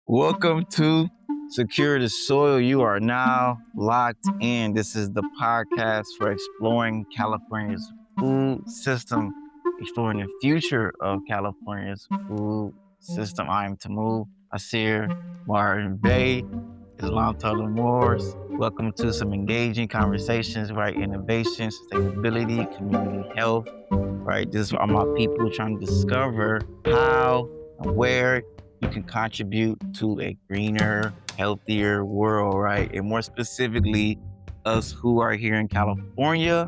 Welcome to Secure the Soil. You are now locked in. This is the podcast for exploring California's food system, exploring the future of California's food system. I am Tamu Asir Martin Bay, Islam Tulum Moors. Welcome to some engaging conversations, right? Innovation, sustainability, community health, right? This are my people trying to discover how and where you can contribute to a greener, healthier world, right? And more specifically, us who are here in California.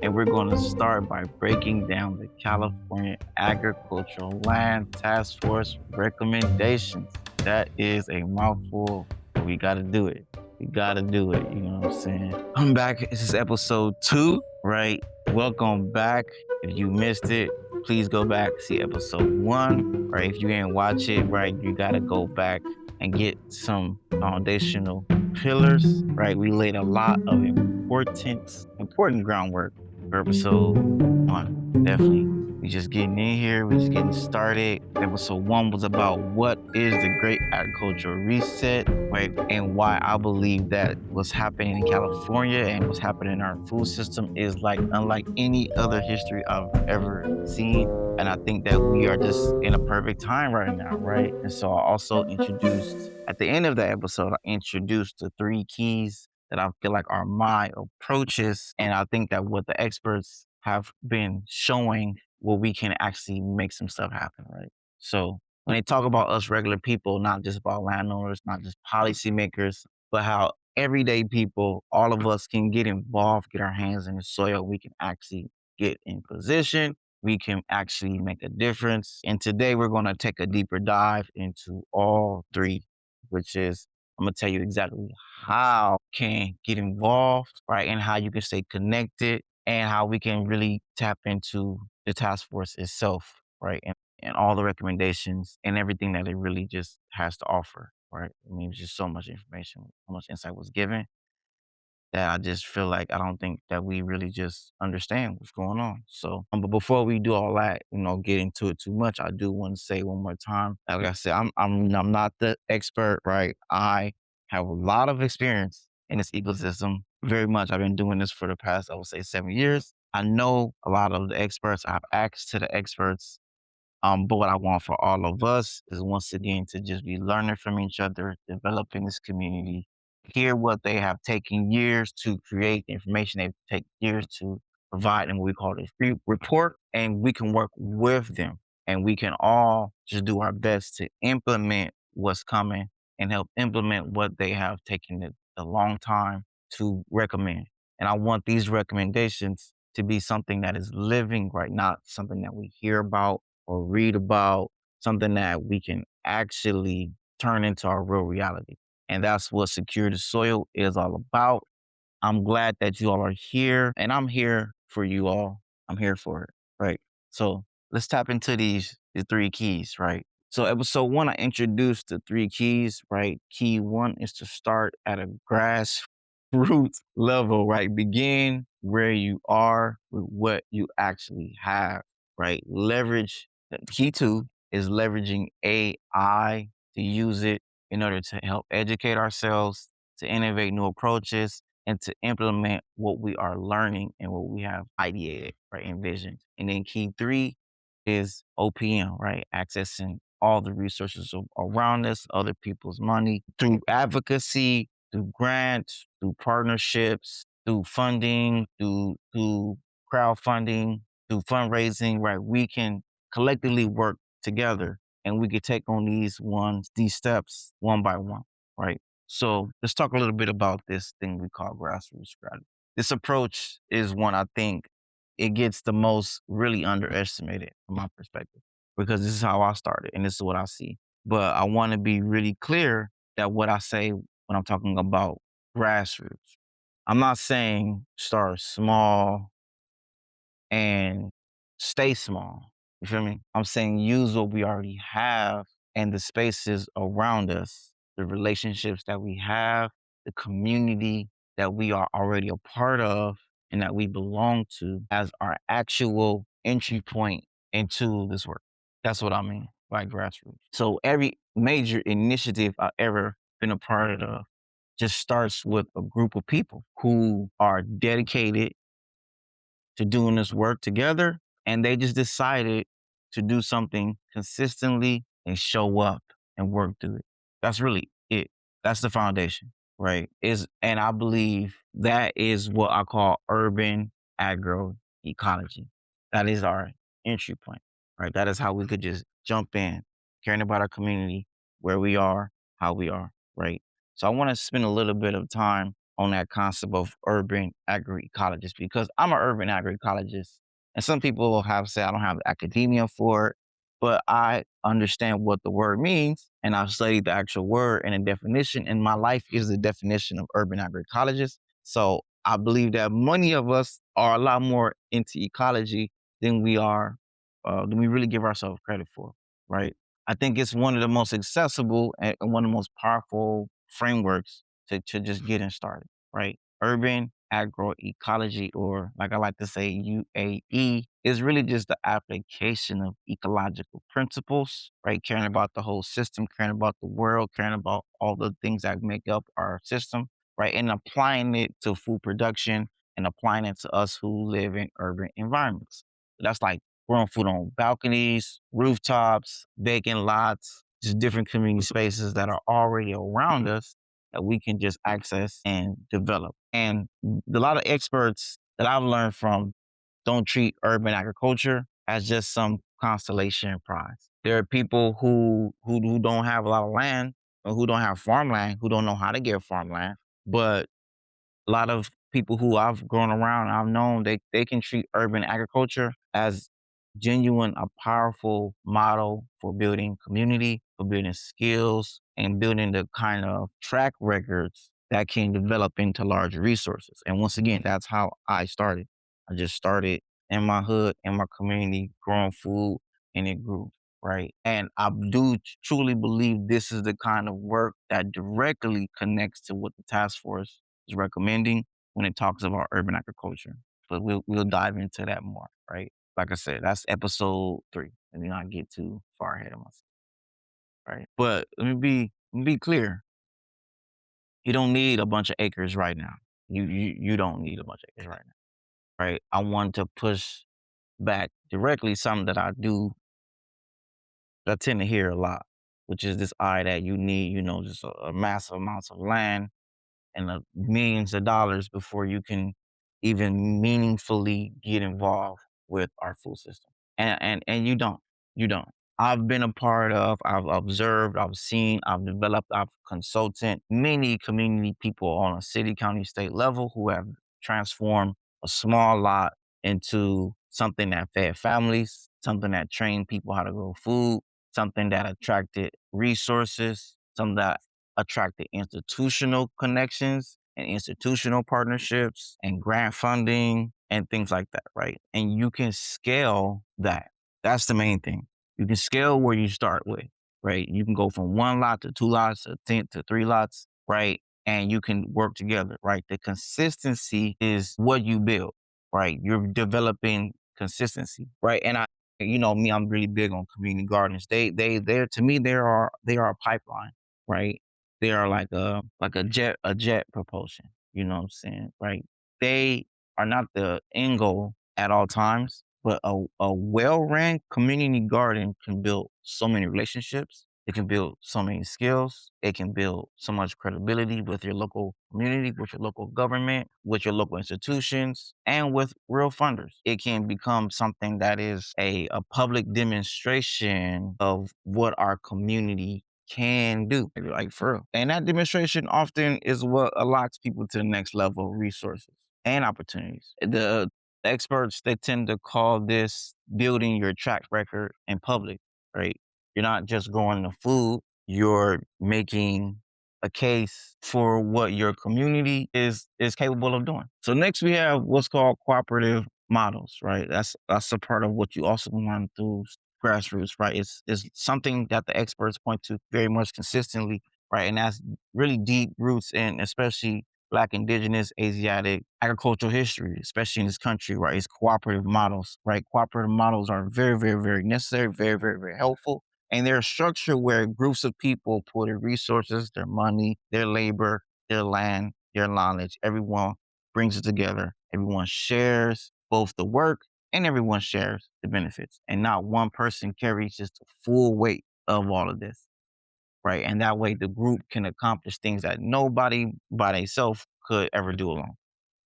And we're going to start by breaking down the California Agricultural Land Task Force recommendations. That is a mouthful, but we got to do it. We got to do it. You know what I'm saying? I'm back. This is episode 2, right? Welcome back. If you missed it, please go back, see episode 1, right? If you didn't watch it, right, you gotta go back and get some foundational pillars, right? We laid a lot of important groundwork for episode 1. Definitely. We just getting in here, we just getting started. Episode 1 was about what is the Great Agricultural Reset, right? And why I believe that what's happening in California and what's happening in our food system is like unlike any other history I've ever seen. And I think that we are just in a perfect time right now, right? And so I also introduced, at the end of the episode, I introduced the 3 keys that I feel like are my approaches. And I think that what the experts have been showing, well, we can actually make some stuff happen, right? So when they talk about us regular people, not just about landowners, not just policymakers, but how everyday people, all of us can get involved, get our hands in the soil. We can actually get in position. We can actually make a difference. And today we're going to take a deeper dive into all 3, which is I'm going to tell you exactly how you can get involved, right? And how you can stay connected and how we can really tap into the task force itself, right? And all the recommendations and everything that it really just has to offer, right? I mean, it's just so much information, so much insight was given that I just feel like I don't think that we really just understand what's going on. So, but before we do all that, get into it too much, I do want to say one more time, like I said, I'm not the expert, right? I have a lot of experience in this ecosystem, very much. I've been doing this for the past, I would say, 7 years. I know a lot of the experts. I have access to the experts. But what I want for all of us is once again to just be learning from each other, developing this community, hear what they have taken years to create, the information they've taken years to provide, and what we call a free report, and we can work with them. And we can all just do our best to implement what's coming and help implement what they have taken a long time to recommend. And I want these recommendations to be something that is living, right? Not something that we hear about or read about, something that we can actually turn into our real reality. And that's what Secure the Soil is all about. I'm glad that you all are here, and I'm here for you all. I'm here for it, right? So let's tap into the 3 keys, right? So episode 1, I introduced the 3 keys, right? Key 1 is to start at a grassroots level, right? Begin where you are with what you actually have, right? Leverage. Key 2 is leveraging AI to use it in order to help educate ourselves, to innovate new approaches, and to implement what we are learning and what we have ideated, right, envisioned. And then key 3 is OPM, right? Accessing all the resources around us, other people's money through advocacy, through grants, through partnerships, through funding, through crowdfunding, through fundraising, right? We can collectively work together and we can take on these steps one by one, right? So let's talk a little bit about this thing we call grassroots strategy. This approach is one I think it gets the most really underestimated from my perspective because this is how I started and this is what I see. But I want to be really clear that what I say when I'm talking about grassroots, I'm not saying start small and stay small. You feel me? I'm saying use what we already have and the spaces around us, the relationships that we have, the community that we are already a part of and that we belong to as our actual entry point into this work. That's what I mean. like grassroots. So every major initiative I ever been a part of just starts with a group of people who are dedicated to doing this work together. And they just decided to do something consistently and show up and work through it. That's really it. That's the foundation, right? And I believe that is what I call urban agroecology. That is our entry point, right? That is how we could just jump in, caring about our community, where we are, how we are, right? So I want to spend a little bit of time on that concept of urban agroecologist because I'm an urban agroecologist. And some people have said I don't have the academia for it, but I understand what the word means and I've studied the actual word and the definition. And my life is the definition of urban agroecologist. So I believe that many of us are a lot more into ecology than than we really give ourselves credit for, right? I think it's one of the most accessible and one of the most powerful frameworks to just getting started, right? Urban agroecology, or like I like to say, UAE, is really just the application of ecological principles, right? Caring about the whole system, caring about the world, caring about all the things that make up our system, right? And applying it to food production and applying it to us who live in urban environments. That's like growing food on balconies, rooftops, vacant lots, just different community spaces that are already around us that we can just access and develop. And a lot of experts that I've learned from don't treat urban agriculture as just some constellation prize. There are people who don't have a lot of land or who don't have farmland, who don't know how to get farmland, but a lot of people who I've grown around, I've known they can treat urban agriculture as genuine, a powerful model for building community, for building skills, and building the kind of track records that can develop into larger resources. And once again, that's how I started. I just started in my hood, in my community, growing food, and it grew. Right. And I do truly believe this is the kind of work that directly connects to what the task force is recommending when it talks about urban agriculture. But we'll dive into that more, right? Like I said, that's episode 3. And then I get too far ahead of myself, right? But let me be clear. You don't need a bunch of acres right now. You don't need a bunch of acres right now, right? I want to push back directly something that I tend to hear a lot, which is this eye that you need, just a massive amounts of land and millions of dollars before you can even meaningfully get involved with our food system. And you don't. I've been a part of, I've observed, I've seen, I've developed, I've consulted many community people on a city, county, state level who have transformed a small lot into something that fed families, something that trained people how to grow food, something that attracted resources, something that attracted institutional connections and institutional partnerships and grant funding and things like that, right? And you can scale that. That's the main thing. You can scale where you start with, right? You can go from 1 lot to 2 lots to 10 to 3 lots, right? And you can work together, right? The consistency is what you build, right? You're developing consistency, right? And me, I'm really big on community gardens. They're to me, they are a pipeline, right? They are like a jet propulsion. You know what I'm saying? Right? They are not the end goal at all times, but a well-ran community garden can build so many relationships. It can build so many skills. It can build so much credibility with your local community, with your local government, with your local institutions, and with real funders. It can become something that is a public demonstration of what our community can do, like for real. And that demonstration often is what unlocks people to the next level of resources and opportunities. The experts, they tend to call this building your track record in public, right? You're not just growing the food, you're making a case for what your community is capable of doing. So next we have what's called cooperative models, right? That's a part of what you also learn through grassroots, right? It's something that the experts point to very much consistently, right? And that's really deep roots in especially Black, Indigenous, Asiatic agricultural history, especially in this country, right? It's cooperative models, right? Cooperative models are very, very, very necessary, very, very, very helpful. And they're structured where groups of people put their resources, their money, their labor, their land, their knowledge. Everyone brings it together. Everyone shares both the work and everyone shares the benefits. And not one person carries just the full weight of all of this, right? And that way the group can accomplish things that nobody by themselves could ever do alone,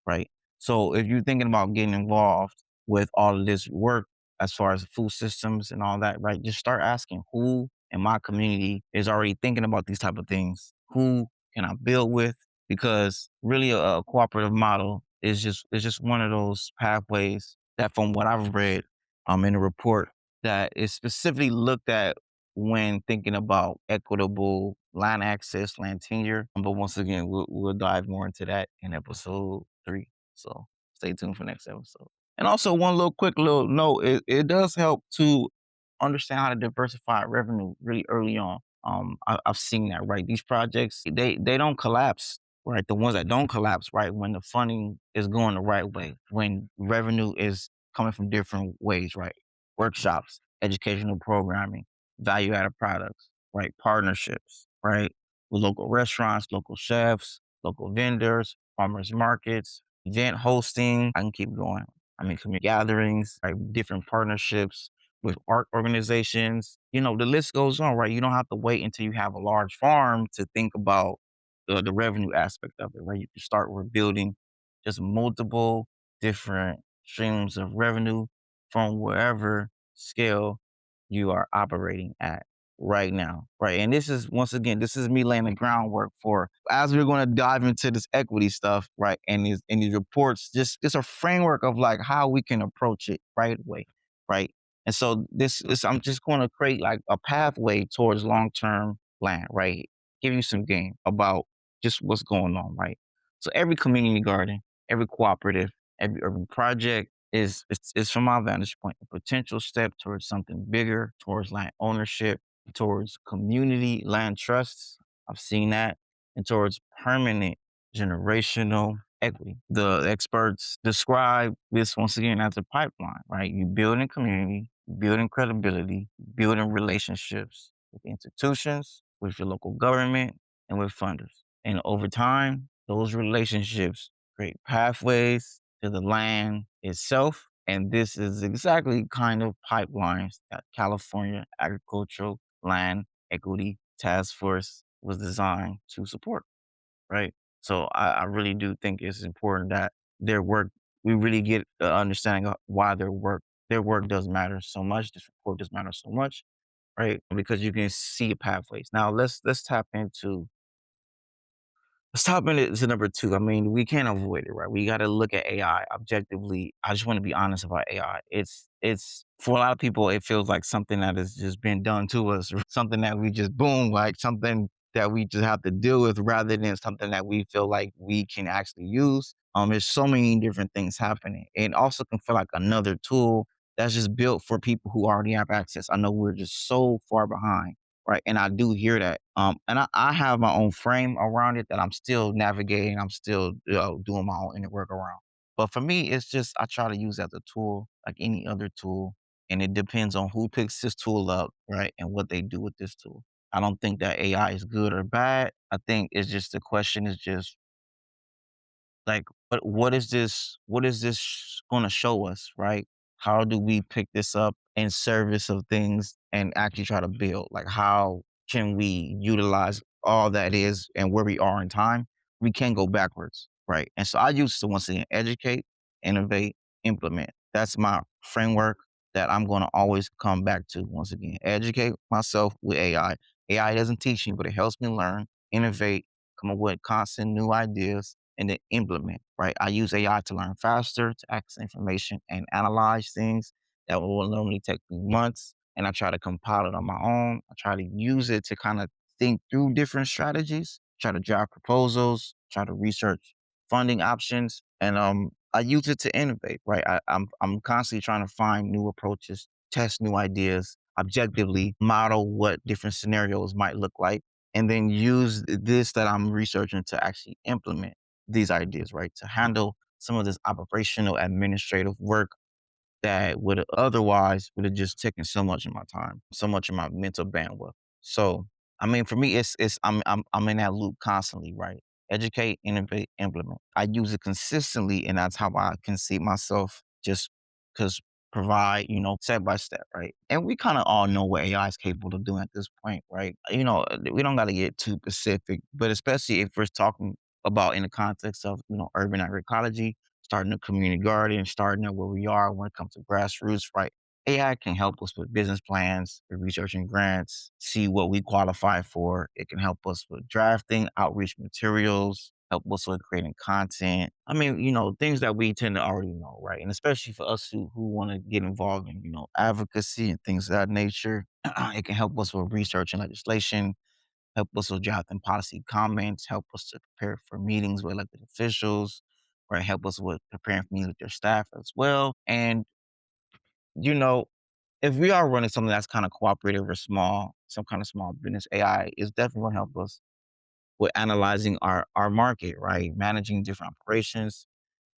right? So if you're thinking about getting involved with all of this work as far as food systems and all that, right? Just start asking who in my community is already thinking about these type of things. Who can I build with? Because really a cooperative model is just one of those pathways that from what I've read in a report that is specifically looked at when thinking about equitable land access, land tenure. But once again, we'll dive more into that in episode 3. So stay tuned for next episode. And also one little quick little note, it does help to understand how to diversify revenue really early on. I've seen that, right? These projects, they don't collapse, right? The ones that don't collapse, right? When the funding is going the right way, when revenue is coming from different ways, right? Workshops, educational programming, value added products, right? Partnerships, right? With local restaurants, local chefs, local vendors, farmers markets, event hosting. I can keep going. I mean, community gatherings, right? Different partnerships with art organizations. The list goes on, right? You don't have to wait until you have a large farm to think about the revenue aspect of it, right? You can start with building just multiple different streams of revenue from wherever scale you are operating at right now, right? And this is, once again, this is me laying the groundwork for as we're going to dive into this equity stuff, right? And these reports, just it's a framework of like how we can approach it right away, right? And so this I'm just going to create like a pathway towards long-term land, right? Give you some game about just what's going on, right? So every community garden, every cooperative, every urban project is from my vantage point a potential step towards something bigger, towards land ownership, towards community land trusts. I've seen that, and towards permanent generational equity. The experts describe this once again as a pipeline, right? You building community, building credibility, building relationships with institutions, with your local government, and with funders. And over time, those relationships create pathways to the land itself. And this is exactly kind of pipelines that California Agricultural Land Equity Task Force was designed to support, right? So I really do think it's important that their work, we really get an understanding of why their work does matter so much. This report does matter so much, right? Because you can see pathways. Now let's tap into Let's hop into number 2. I mean, we can't avoid it, right? We got to look at AI objectively. I just want to be honest about AI. It's for a lot of people, it feels like something that has just been done to us, or something that we just boom, like something that we just have to deal with, rather than something that we feel like we can actually use. There's so many different things happening. It also can feel like another tool that's just built for people who already have access. I know we're just so far behind, right? And I do hear that. And I have my own frame around it that I'm still navigating. I'm still doing my own inner work around. But for me, it's just I try to use it as a tool, like any other tool. And it depends on who picks this tool up, right? And what they do with this tool. I don't think that AI is good or bad. I think it's just the question is just like what is this going to show us, right? How do we pick this up in service of things and actually try to build, like how can we utilize all that is and where we are in time? We can go backwards, right? And so I use to once again educate, innovate, implement. That's my framework that I'm going to always come back to. Once again, educate myself with AI doesn't teach me, but it helps me learn, innovate, come up with constant new ideas, and then implement, right? I use AI to learn faster, to access information and analyze things that will normally take me months. And I try to compile it on my own. I try to use it to kind of think through different strategies, try to draft proposals, try to research funding options. And I use it to innovate, right? I'm constantly trying to find new approaches, test new ideas, objectively model what different scenarios might look like, and then use this that I'm researching to actually implement these ideas, right? To handle some of this operational administrative work that would otherwise would have just taken so much of my time, so much of my mental bandwidth. So, I mean, for me, it's I'm in that loop constantly, right? Educate, innovate, implement. I use it consistently, and that's how I can see myself just because provide, step by step, right? And we kind of all know what AI is capable of doing at this point, right? We don't got to get too specific, but especially if we're talking about in the context of, urban agroecology, starting a community garden, starting at where we are when it comes to grassroots, right? AI can help us with business plans, with researching grants, see what we qualify for. It can help us with drafting, outreach materials, help us with creating content. I mean, things that we tend to already know, right? And especially for us who want to get involved in, advocacy and things of that nature, it can help us with research and legislation, help us with drafting policy comments, help us to prepare for meetings with elected officials, right? Help us with preparing for meetings with their staff as well. And, you know, if we are running something that's kind of cooperative or small, some kind of small business, AI is definitely going to help us with analyzing our market, right? Managing different operations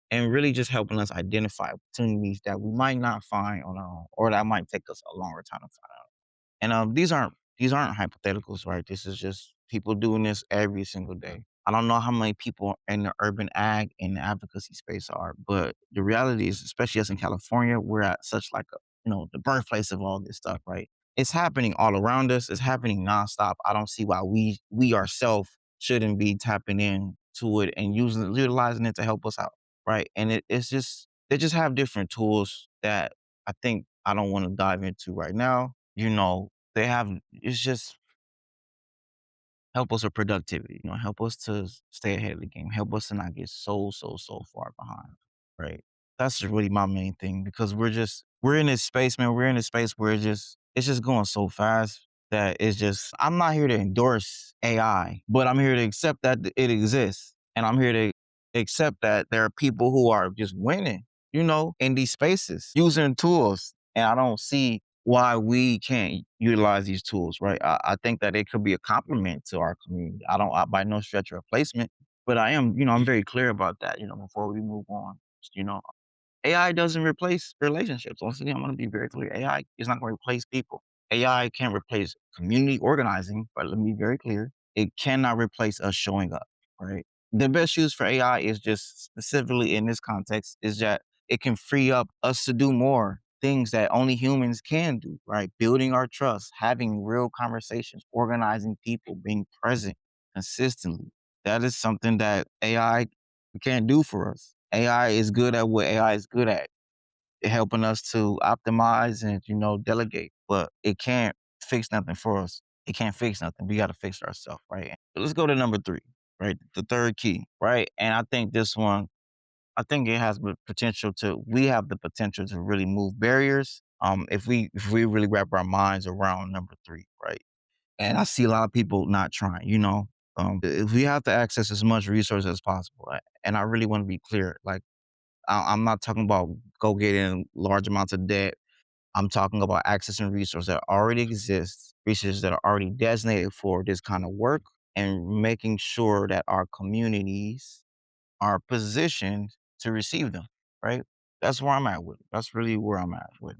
and really just helping us identify opportunities that we might not find on our own or that might take us a longer time to find out. And these aren't hypotheticals, right? This is just people doing this every single day. I don't know how many people in the urban ag and the advocacy space are, but the reality is, especially us in California, we're at such like the birthplace of all this stuff, right? It's happening all around us. It's happening nonstop. I don't see why we ourselves shouldn't be tapping in to it and utilizing it to help us out, right? And it's just they just have different tools that I don't want to dive into right now. They have it's just help us with productivity, help us to stay ahead of the game, help us to not get so far behind, right? That's just really my main thing because we're in this space, man. We're in this space where it's just going so fast that it's just I'm not here to endorse AI, but I'm here to accept that it exists. And I'm here to accept that there are people who are just winning, in these spaces using tools. And I don't see why we can't utilize these tools, right? I think that it could be a compliment to our community. By no stretch a replacement, but I'm very clear about that, before we move on. You know, AI doesn't replace relationships. Once again, I'm going to be very clear. AI is not going to replace people. AI can't replace community organizing, but let me be very clear. It cannot replace us showing up, right? The best use for AI is just specifically in this context is that it can free up us to do more things that only humans can do, right? Building our trust, having real conversations, organizing people, being present consistently. That is something that AI can't do for us. AI is good at what AI is good at, helping us to optimize and, delegate, but it can't fix nothing for us. It can't fix nothing. We got to fix it ourselves, right? Let's go to number three, right? The third key, right? And I think this one, I think it has the potential we have the potential to really move barriers. If we really wrap our minds around number three, right? And I see a lot of people not trying, if we have to access as much resource as possible, and I really want to be clear, like I'm not talking about go getting large amounts of debt. I'm talking about accessing resources that already exist, resources that are already designated for this kind of work, and making sure that our communities are positioned to receive them, right? That's where I'm at with it. That's really where I'm at with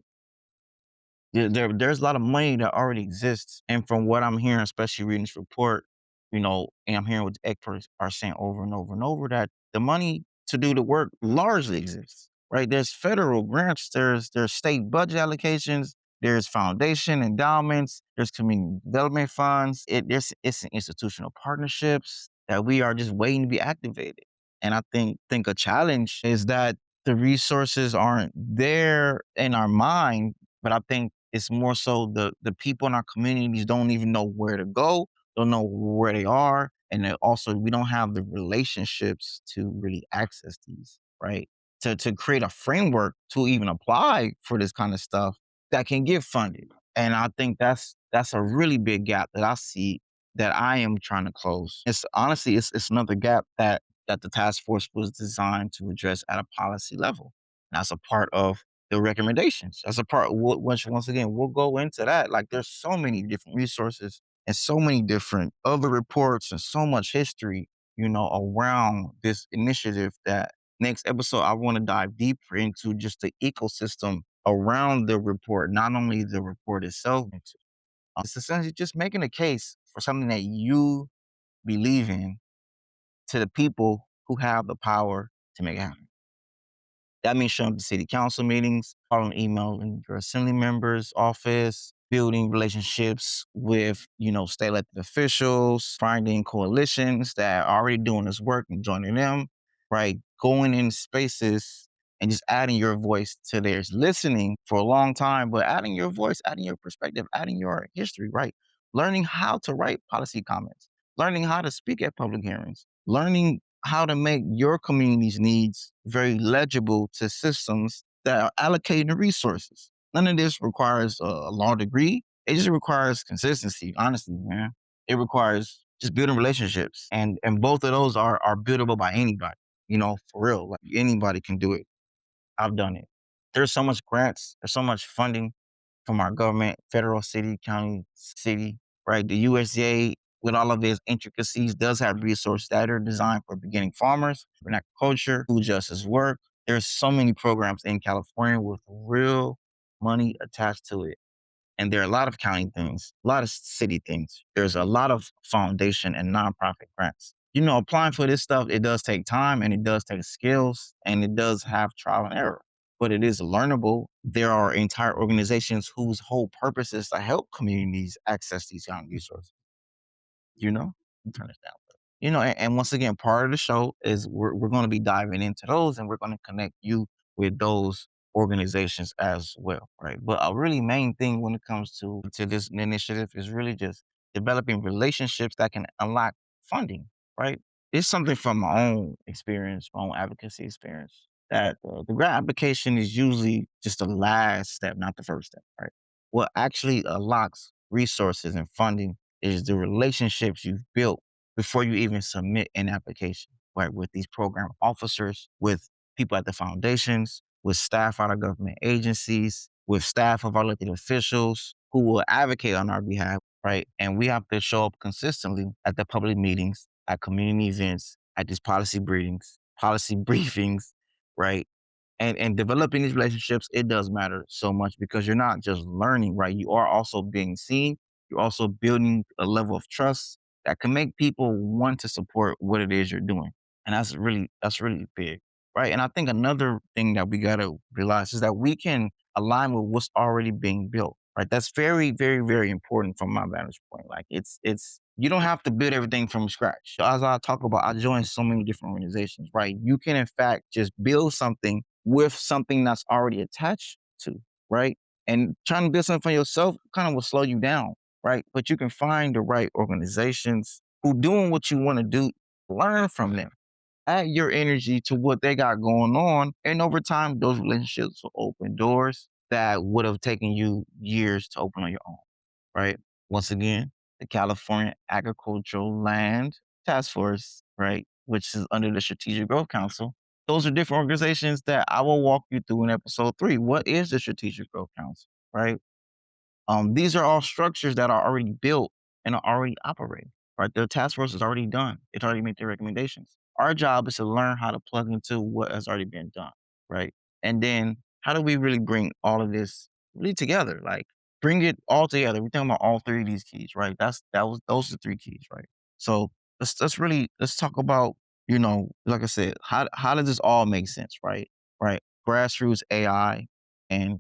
it. There's a lot of money that already exists. And from what I'm hearing, especially reading this report, and I'm hearing what the experts are saying over and over and over that the money to do the work largely exists, right? There's federal grants, there's state budget allocations, there's foundation endowments, there's community development funds, it's institutional partnerships that we are just waiting to be activated. And I think a challenge is that the resources aren't there in our mind, but I think it's more so the people in our communities don't even know where to go, don't know where they are, and then also we don't have the relationships to really access these, right? To create a framework to even apply for this kind of stuff that can get funded. And I think that's a really big gap that I see that I am trying to close. It's honestly it's another gap that the task force was designed to address at a policy level. And that's a part of the recommendations. That's a part, which once again, we'll go into that. Like there's so many different resources and so many different other reports and so much history, around this initiative that next episode, I want to dive deeper into just the ecosystem around the report, not only the report itself. It's essentially just making a case for something that you believe in to the people who have the power to make it happen. That means showing up to city council meetings, calling, emailing your assembly members' office, building relationships with, state elected officials, finding coalitions that are already doing this work and joining them, right? Going in spaces and just adding your voice to theirs, listening for a long time, but adding your voice, adding your perspective, adding your history, right? Learning how to write policy comments, learning how to speak at public hearings, learning how to make your community's needs very legible to systems that are allocating the resources. None of this requires a law degree. It just requires consistency, honestly, man. It requires just building relationships. And both of those are buildable by anybody, for real. Like anybody can do it. I've done it. There's so much grants, there's so much funding from our government, federal, city, county, city, right? The USDA, with all of its intricacies, does have resources that are designed for beginning farmers, for agriculture, food justice work. There's so many programs in California with real money attached to it. And there are a lot of county things, a lot of city things. There's a lot of foundation and nonprofit grants. Applying for this stuff, it does take time and it does take skills and it does have trial and error, but it is learnable. There are entire organizations whose whole purpose is to help communities access these county resources. You know, turn this down. And once again, part of the show is we're going to be diving into those and we're going to connect you with those organizations as well, right? But a really main thing when it comes to this initiative is really just developing relationships that can unlock funding, right? It's something from my own experience, my own advocacy experience, that the grant application is usually just the last step, not the first step, right? What actually unlocks resources and funding is the relationships you've built before you even submit an application, right? With these program officers, with people at the foundations, with staff out of government agencies, with staff of our elected officials who will advocate on our behalf, right? And we have to show up consistently at the public meetings, at community events, at these policy briefings, right? And developing these relationships, it does matter so much because you're not just learning, right? You are also being seen. You're also building a level of trust that can make people want to support what it is you're doing. And that's really big, right? And I think another thing that we gotta realize is that we can align with what's already being built, right? That's very, very, very important from my vantage point. Like it's you don't have to build everything from scratch. As I talk about, I joined so many different organizations, right? You can in fact just build something with something that's already attached to, right? And trying to build something for yourself kind of will slow you down, right? But you can find the right organizations who doing what you want to do, learn from them, add your energy to what they got going on. And over time, those relationships will open doors that would have taken you years to open on your own, right? Once again, the California Agricultural Land Task Force, right, which is under the Strategic Growth Council. Those are different organizations that I will walk you through in episode 3. What is the Strategic Growth Council, right? These are all structures that are already built and are already operating, right? The task force is already done. It's already made their recommendations. Our job is to learn how to plug into what has already been done, right? And then how do we really bring all of this really together? Like bring it all together. We're talking about all 3 of these keys, right? Those are 3 keys, right? So let's talk about, like I said, how does this all make sense, right? Right. Grassroots AI and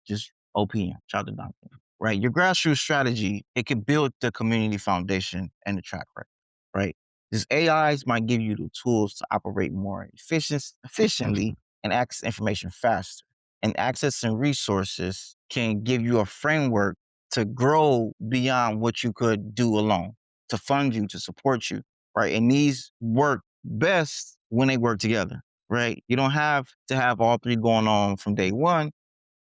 just OPM, child adoption, right? Your grassroots strategy, it can build the community foundation and the track record, right? These AIs might give you the tools to operate more efficiently and access information faster. And accessing resources can give you a framework to grow beyond what you could do alone, to fund you, to support you, right? And these work best when they work together, right? You don't have to have all 3 going on from day one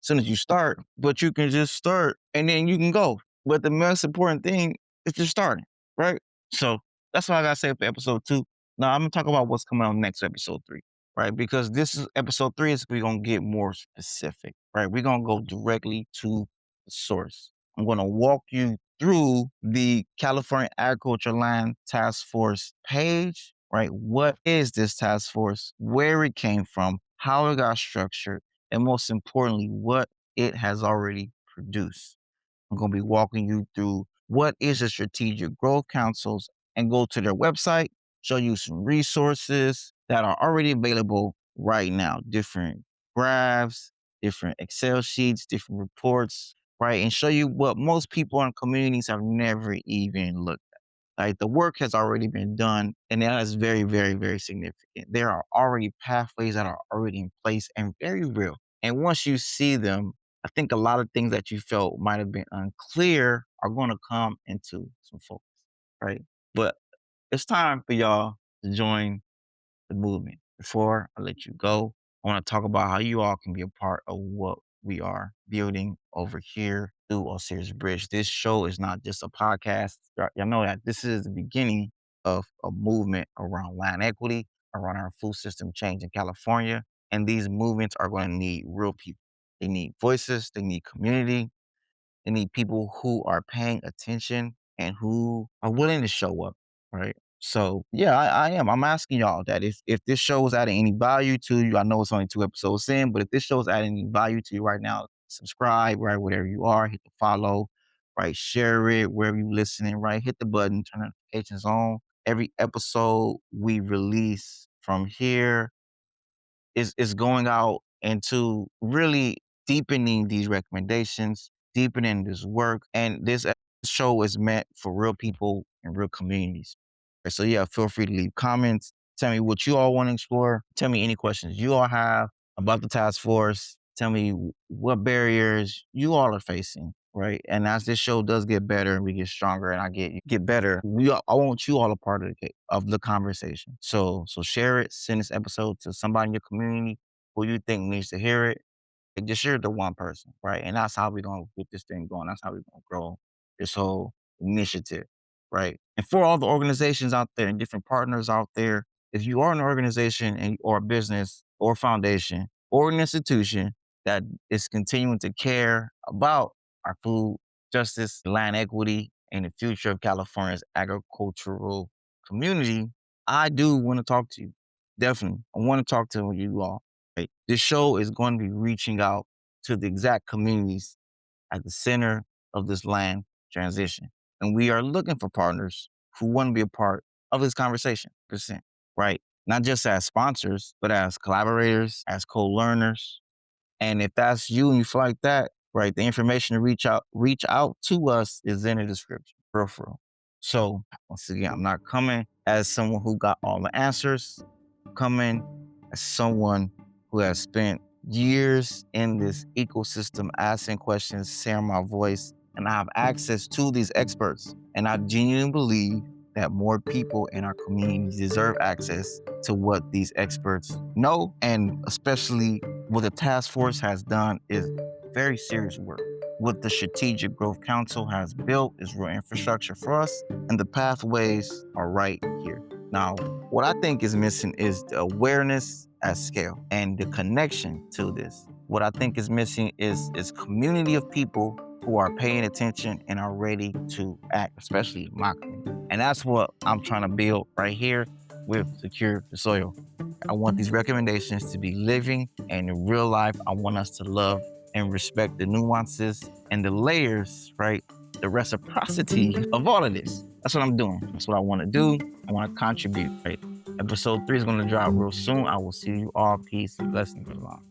soon as you start, but you can just start and then you can go. But the most important thing is just starting, right? So that's what I gotta say for episode 2. Now I'm gonna talk about what's coming on next episode 3, right? Because this is episode 3 is we're gonna get more specific, right? We're gonna go directly to the source. I'm gonna walk you through the California Agriculture Land Task Force page, right? What is this task force? Where it came from? How it got structured? and most importantly, what it has already produced. I'm going to be walking you through what is a strategic growth councils and go to their website, show you some resources that are already available right now, different graphs, different Excel sheets, different reports, right? And show you what most people in communities have never even looked at. Like the work has already been done, and that is very, very, very significant. There are already pathways that are already in place and very real. And once you see them, I think a lot of things that you felt might have been unclear are going to come into some focus, right? But it's time for y'all to join the movement. Before I let you go, I want to talk about how you all can be a part of what we are building over here through Osiris Bridge. This show is not just a podcast. Y'all know that this is the beginning of a movement around land equity, around our food system change in California. And these movements are going to need real people. They need voices, they need community, they need people who are paying attention and who are willing to show up, right? So yeah, I am. I'm asking y'all that if this show is adding any value to you, I know it's only 2 episodes in, but if this show is adding any value to you right now, subscribe, right, wherever you are, hit the follow, right, share it wherever you listening, right, hit the button, turn notifications on. Every episode we release from here is going out into really deepening these recommendations, deepening this work. And this show is meant for real people and real communities. So yeah, feel free to leave comments. Tell me what you all want to explore. Tell me any questions you all have about the task force. Tell me what barriers you all are facing, right? And as this show does get better and we get stronger and I get better, I want you all a part of the conversation. So share it, send this episode to somebody in your community who you think needs to hear it. Like, just share it to one person, right? And that's how we're gonna get this thing going. That's how we're gonna grow this whole initiative, right? And for all the organizations out there and different partners out there, if you are an organization or a business or foundation or an institution that is continuing to care about our food justice, land equity, and the future of California's agricultural community, I do want to talk to you. Definitely. I want to talk to you all. Right? This show is going to be reaching out to the exact communities at the center of this land transition. And we are looking for partners who want to be a part of this conversation, percent, right? Not just as sponsors, but as collaborators, as co-learners. And if that's you and you feel like that, right, the information to reach out to us is in the description, for real. So once again, I'm not coming as someone who got all the answers. I'm coming as someone who has spent years in this ecosystem, asking questions, sharing my voice, and I have access to these experts. And I genuinely believe that more people in our communities deserve access to what these experts know, and especially what the task force has done is very serious work. What the Strategic Growth Council has built is real infrastructure for us, and the pathways are right here. Now, what I think is missing is the awareness at scale and the connection to this. What I think is missing is community of people who are paying attention and are ready to act, especially my community. And that's what I'm trying to build right here with Secure the Soil. I want these recommendations to be living, and in real life, I want us to love and respect the nuances and the layers, right? The reciprocity of all of this. That's what I'm doing. That's what I want to do. I want to contribute, right? Episode 3 is going to drop real soon. I will see you all. Peace, blessings, and love.